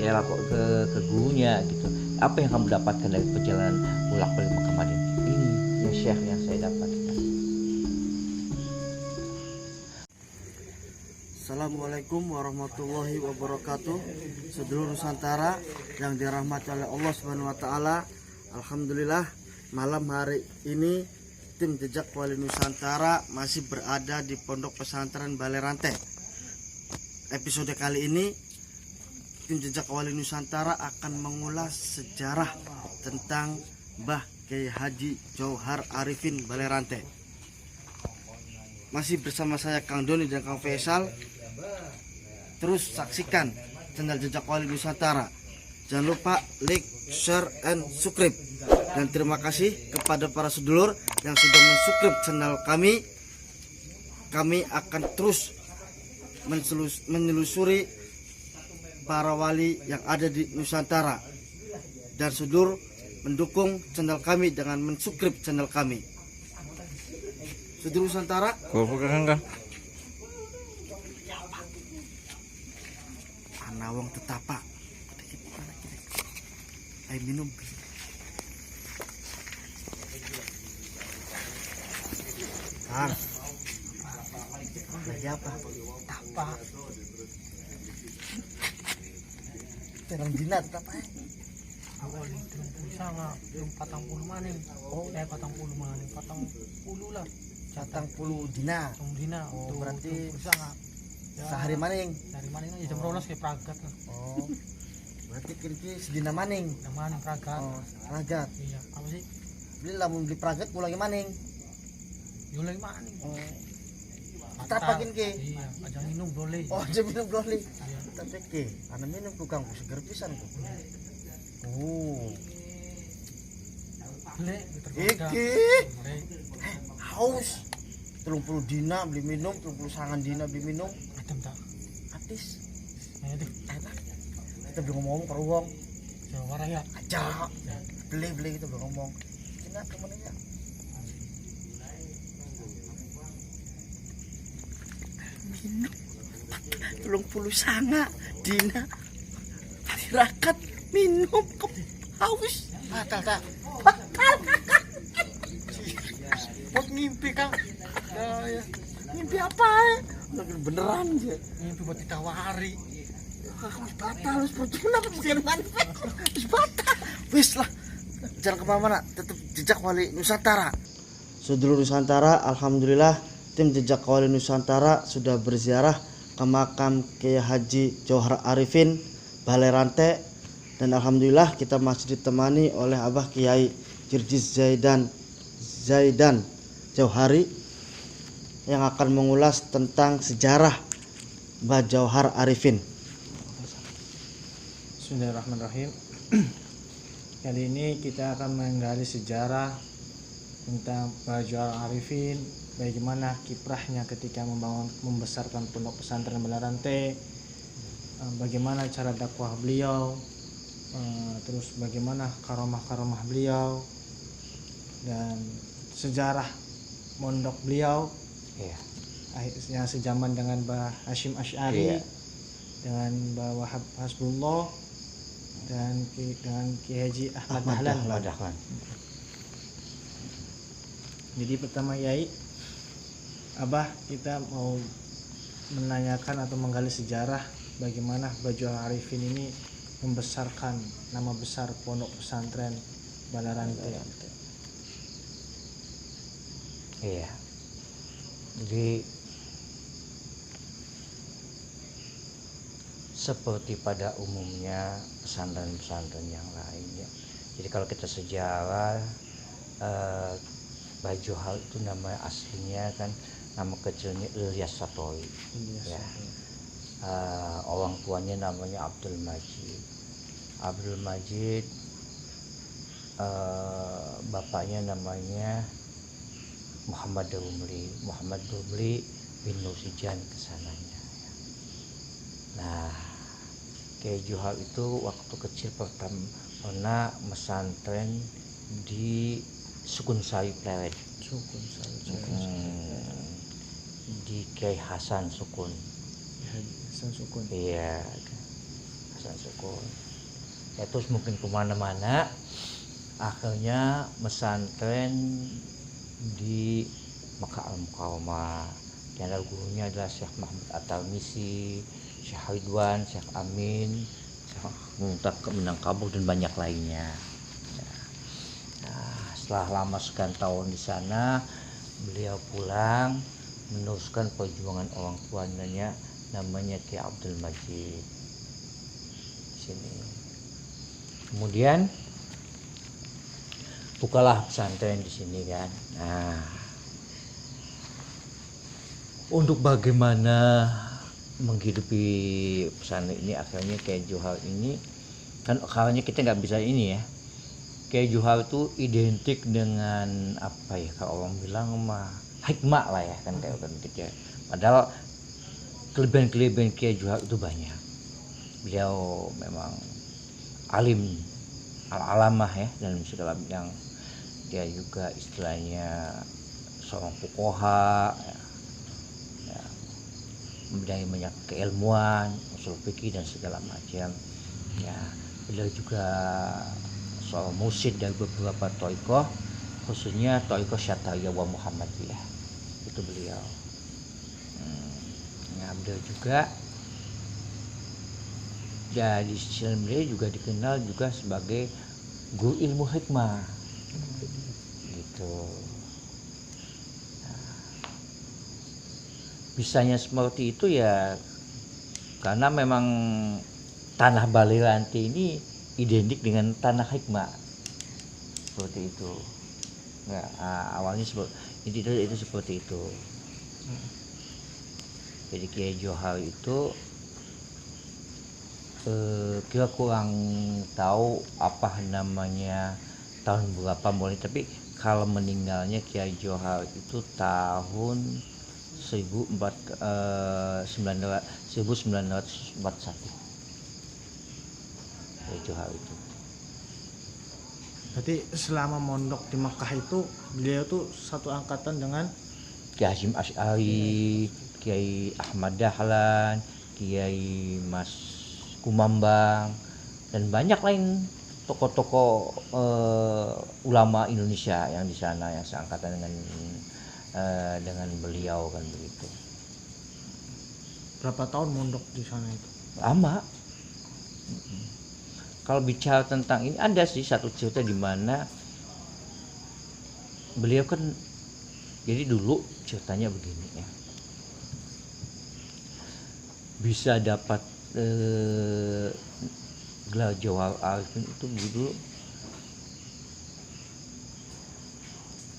rela ke gurunya gitu. Apa yang kamu dapatkan dari perjalanan bolak-balik Mekah Madinah? Ini ya Syekh yang saya dapatkan. Assalamualaikum warahmatullahi wabarakatuh. Sedulur Nusantara yang dirahmati oleh Allah Subhanahu wa taala. Alhamdulillah malam hari ini tim Jejak Wali Nusantara masih berada di Pondok Pesantren Balai Rantai. Episode kali ini tim Jejak Wali Nusantara akan mengulas sejarah tentang Mbah Kiai Haji Johar Arifin Balai Rantai. Masih bersama saya Kang Doni dan Kang Faisal. Terus saksikan channel Jejak Wali Nusantara. Jangan lupa like, share, and subscribe. Dan terima kasih kepada para sedulur yang sudah mensubscribe channel kami. Kami akan terus menelusuri para wali yang ada di Nusantara. Dan sedulur mendukung channel kami dengan mensubscribe channel kami. Sedulur Nusantara, Anawang Tetapa. Ayo minum. Kang, lagi apa? Tapa. Terang dina tetapa. Awal itu bisa nggak belum 40 maning. Oh, 40 maning, 40 lah. Catang puluh dina. Tong dina. Oh, berarti bisa nggak? Ya, sehari maning. Sehari maning aja jam 12 kayak pragat lah. Oh, berarti kira-kira sedina maning. Yang maning pragat. Oh, pragat. Iya, apa sih? Beli lah mau beli pragat pulang maning. Yo lagi maning. Oh, tetapa gini ke? Iya, aja minum boleh. Oh, aja minum boleh. Iya. Tapi ke, ana minum ku Kang seger pisan ku. Oh, Lek, iki haus. 30 dina beli minum, 30 sangan dina beli minum. Adem tak? Atis. Ayo deh. Enak. Kita belum ngomong per uang. Jawa Raya. Aja. Beli kita belum ngomong. Cina kemana ya? Minum. 30 sanga dina. Tirakat minum ke haus. Batal tak? Batal. Buat mimpi Kang. Ya. Mimpi apa? Beneran aja. Mimpi buat ditawari. Harus batal, harus percuma perjalanan. Harus batal. Wis lah. Jangan kemana-mana. Tetap Jejak Wali Nusantara. Sedulur Nusantara, alhamdulillah tim Jejak Wali Nusantara sudah berziarah ke makam Kiai Haji Johar Arifin Balai Rantai. Dan alhamdulillah kita masih ditemani oleh Abah Kiai Jirjiz Zaidan Johari yang akan mengulas tentang sejarah Mbah Johar Arifin. Bismillahirrahmanirrahim. Kali ini kita akan menggali sejarah tentang Mbah Johar Arifin, bagaimana kiprahnya ketika membesarkan pondok pesantren Balai Rantai, bagaimana cara dakwah beliau, terus bagaimana karomah beliau, dan sejarah mondok beliau. Iya. Yang sejaman dengan Mbah Hashim Asy'ari, Iya. dengan Mbah Wahab Hasbullah, dan dengan Kiai Haji Ahmad Dahlan. Jadi pertama Yai, Abah kita mau menanyakan atau menggali sejarah bagaimana Mbah Johar Arifin ini membesarkan nama besar pondok pesantren Balai Rantai. Iya. Jadi seperti pada umumnya pesantren-pesantren yang lain ya. Jadi kalau kita sejarah Mbah Johar itu nama aslinya kan nama kecilnya Ilyas Satowi. Ya. Orang tuanya namanya Abdul Majid. Bapaknya namanya Muhammad Dumli bin Nursijan kesananya. Nah, Kiai Johar itu waktu kecil pernah pesantren di Sukun Sari Pleret. Di Kiai Hasan Sukun. Hasan Sukun. Iya. Hasan Sukun. Ya terus mungkin kemana-mana, akhirnya pesantren di Makkah Al-Mukarramah. Di antara gurunya adalah Syekh Mahmud At-Tarmisi, Syekh Ridwan, Syekh Amin, Syekh Muntaka Minangkabau dan banyak lainnya. Nah, setelah lama sekian tahun di sana, beliau pulang meneruskan perjuangan orang tuanya namanya Ki Abdul Majid di sini. Kemudian bukalah pesantren di sini kan. Nah, untuk bagaimana menghidupi pesantren ini, akhirnya Kiai Johar ini kan akhirnya kita nggak bisa ini ya. Kiai Johar itu identik dengan apa ya, kalau orang bilang mah hikmah lah ya kan, kayak gitu ya. Padahal kelebihan Kiai Johar itu banyak. Beliau memang alim al-alamah ya dalam segala bidang. Dia juga istilahnya seorang fuqaha ya, mempunyai banyak keilmuan, usul fikih dan segala macam ya. Beliau juga seorang mursyid dari beberapa thariqah, khususnya thariqah Syattariyah wa Muhammadiyah, itu beliau. Nah, beliau juga ya di sisi beliau juga dikenal juga sebagai guru ilmu hikmah gitu. Nah, bisanya seperti itu ya karena memang tanah Balyranti ini identik dengan tanah hikmah seperti itu. Ya, awalnya itu seperti itu. Jadi Kiai Johar itu kita kurang tahu apa namanya tahun berapa mulai, tapi kalau meninggalnya Kiai Johar itu tahun 1941. Kiai Johar itu. Berarti selama mondok di Makkah itu beliau tuh satu angkatan dengan Kiai Hasyim Asy'ari, Kiai Ahmad Dahlan, Kiai Mas Kumambang dan banyak lain tokoh-tokoh ulama Indonesia yang di sana yang seangkatan dengan beliau kan begitu. berapa tahun mondok di sana itu? Lama. Kalau bicara tentang ini ada sih satu cerita di mana beliau kan jadi dulu ceritanya begini ya. Bisa dapat gelar Jawahir Arifin itu dulu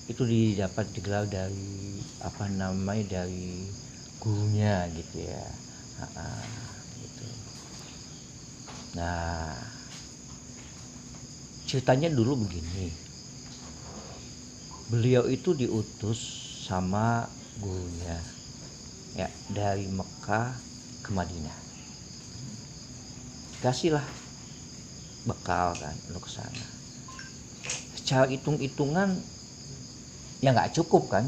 itu didapat digelar dari apa namanya dari gurunya gitu ya. Gitu. Nah, ceritanya dulu begini, beliau itu diutus sama gurunya ya dari Mekah ke Madinah, kasihlah bekal kan untuk ke sana. Secara hitung-hitungan ya nggak cukup kan,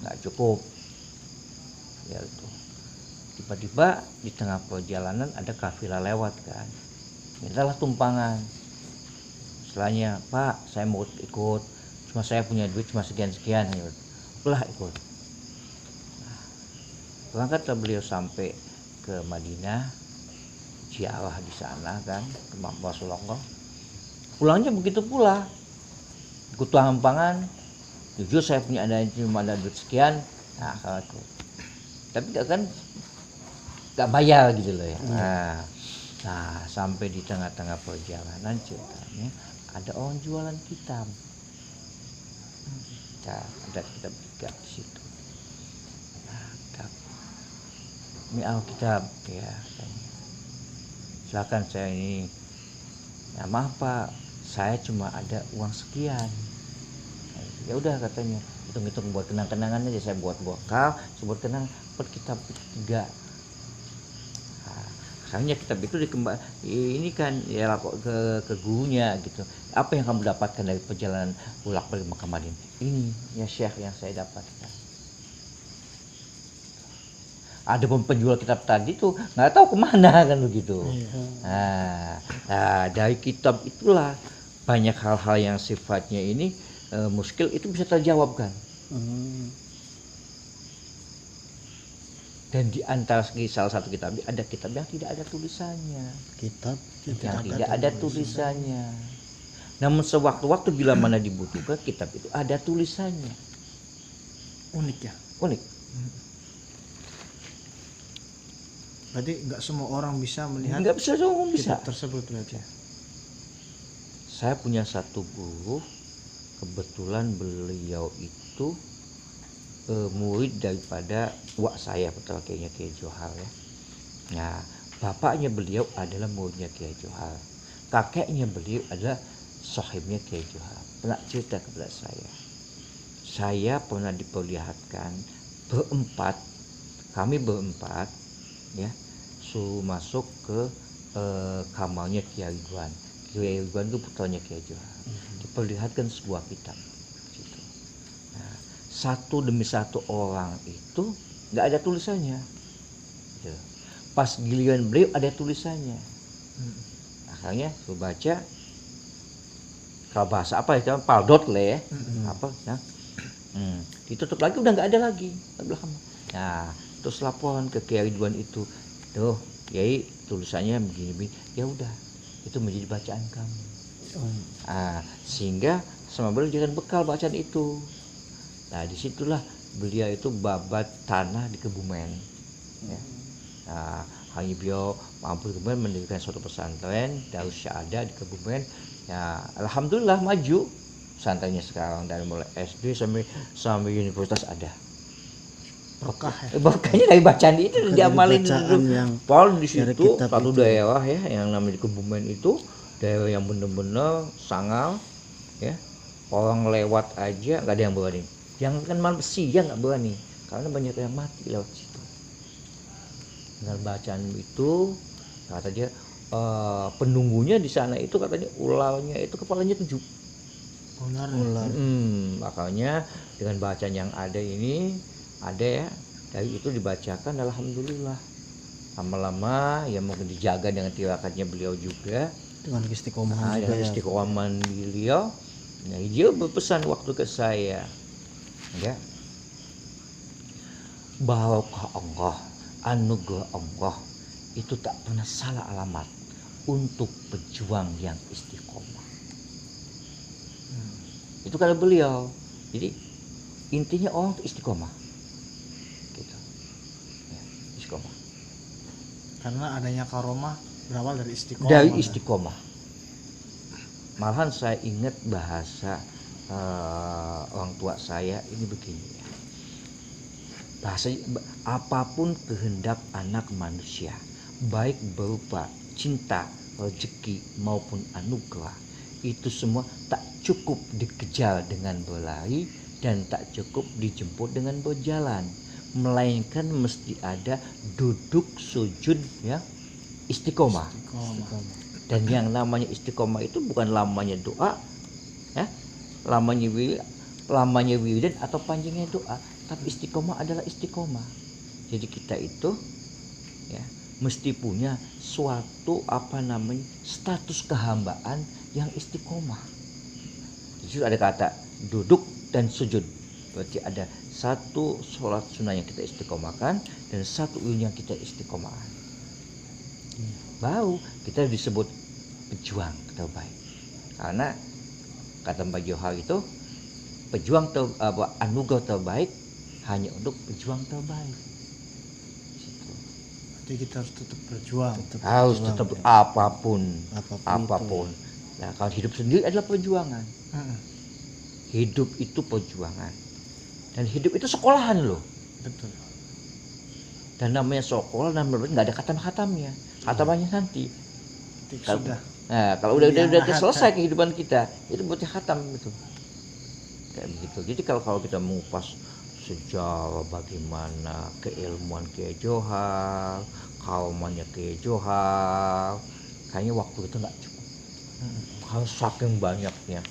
nggak cukup ya itu. Tiba-tiba di tengah perjalanan ada kafilah lewat kan, mintalah tumpangan. Setelahnya, Pak saya mau ikut, cuma saya punya duit cuma sekian-sekian ya. Ulah ikut. Nah, berangkatlah beliau sampai ke Madinah, ziarah di sana kan ke Rasulullah. Pulangnya begitu pula, ikut tumpangan. Jujur saya punya cuma ada duit sekian, nah kalau itu. Tapi nggak bayar gitu loh ya. Nah, sampai di tengah-tengah perjalanan ceritanya ada orang jualan kitab. Nah, ada kitab tiga di situ. Nah, ini Alkitab ya katanya. Silakan saya ini. Ya maaf Pak, saya cuma ada uang sekian. Ya udah katanya, hitung-hitung buat kenang-kenangan aja, saya buat bekal, saya buat kenang per kitab tiga. Nah, akhirnya kitab itu ini kan ya lapor ke gurunya gitu. Apa yang kamu dapatkan dari perjalanan bolak-balik Mekah Madinah? Ini ya Syekh yang saya dapatkan. Ada penjual kitab tadi tuh nggak tahu kemana kan begitu. Iya. Nah, dari kitab itulah banyak hal-hal yang sifatnya ini muskil itu bisa terjawabkan. Dan di antara salah satu kitab ada kitab yang tidak ada tulisannya, Kitab yang tidak ada tulisannya. Namun sewaktu-waktu bila mana dibutuhkan kitab itu ada tulisannya. Unik ya. Unik. Berarti nggak semua orang bisa melihat Nggak bisa semua bisa. kitab tersebut berarti. Saya punya satu guru, kebetulan beliau itu murid daripada wak saya, betul kayaknya Kiai Johar ya. Nah, bapaknya beliau adalah muridnya Kiai Johar. Kakeknya beliau adalah sahibnya Kiai Johar. Pernah cerita kepada saya pernah diperlihatkan kami berempat ya, suruh masuk ke kamarnya Kiai Ridwan. Kiai Ridwan itu putranya Kiai Johar. Diperlihatkan sebuah kitab. Gitu. Nah, satu demi satu orang itu nggak ada tulisannya. Gitu. Pas giliran beliau ada tulisannya. Akhirnya saya baca, kalau bahasa apa ya, paldot lah ya, apa ya. Ditutup lagi udah nggak ada lagi. Nah, terus laporan ke Kiai Ridwan itu, tuh Kiai tulisannya begini, ya udah itu menjadi bacaan kami. Sehingga sama beliau jadikan bekal bacaan itu. Nah, disitulah beliau itu babat tanah di Kebumen. Ya. Nah, hanya beliau mampu kemudian mendirikan suatu pesantren Darus Syahadah di Kebumen. Ya, alhamdulillah maju pesantrennya sekarang dari mulai SD sampai universitas ada. Berkah ya. Berkahnya dari bacaan itu diamalin bacaan yang Paul di dari situ kitab satu itu. daerah ya yang namanya di Kebumen itu daerah yang benar-benar sangal ya, orang lewat aja nggak ada yang berani, jangan kan manusia nggak berani karena banyak yang mati lewat situ. Dengan bacaan itu kata dia penunggunya di sana itu katanya ularnya itu kepalanya 7. Ular. Makanya dengan bacaan yang ada ini ada ya, dari itu dibacakan alhamdulillah. Lama-lama ya mungkin dijaga dengan tirakannya beliau juga, dengan istiqomahan juga dengan ya. istiqomahan beliau. Nah, dia berpesan waktu ke saya ya, bahwa Allah, anugerah Allah itu tak pernah salah alamat untuk pejuang yang istiqomah. Itu kata beliau. Jadi intinya orang itu istiqomah. Gitu. Ya, istiqomah. Karena adanya karomah berawal dari istiqomah. Dari istiqomah. Malahan saya ingat bahasa orang tua saya ini begini ya. Bahasa apapun kehendak anak manusia, baik berupa cinta, rezeki maupun anugerah, itu semua tak cukup dikejar dengan berlari dan tak cukup dijemput dengan berjalan, melainkan mesti ada duduk sujud ya, istiqomah. Dan yang namanya istiqomah itu bukan lamanya doa ya, lamanya wiridan atau panjangnya doa, tapi istiqomah adalah istiqomah. Jadi kita itu ya mesti punya suatu status kehambaan yang istiqomah. Di situ ada kata duduk dan sujud. Berarti ada satu sholat sunnah yang kita istiqomahkan dan satu yang kita istiqomahkan. Baru kita disebut pejuang terbaik. Karena kata Mbak Johar itu anugerah terbaik hanya untuk pejuang terbaik. Jadi kita harus tetap berjuang. Harus tetap ya. apapun. Nah, kalau hidup sendiri adalah perjuangan. Hidup itu perjuangan. Dan hidup itu sekolahan loh. Betul. Dan namanya sekolah nggak ada khatam-khatamnya. Khatamannya nanti. Sudah. Nah, kalau udah selesai kehidupan kita, itu berarti khatam itu. Kayak begitu. Jadi kalau kita mengupas sejarah bagaimana keilmuan Kiai Johar, kaumannya Kiai Johar, kayaknya waktu itu nggak cukup. Harus saking banyaknya.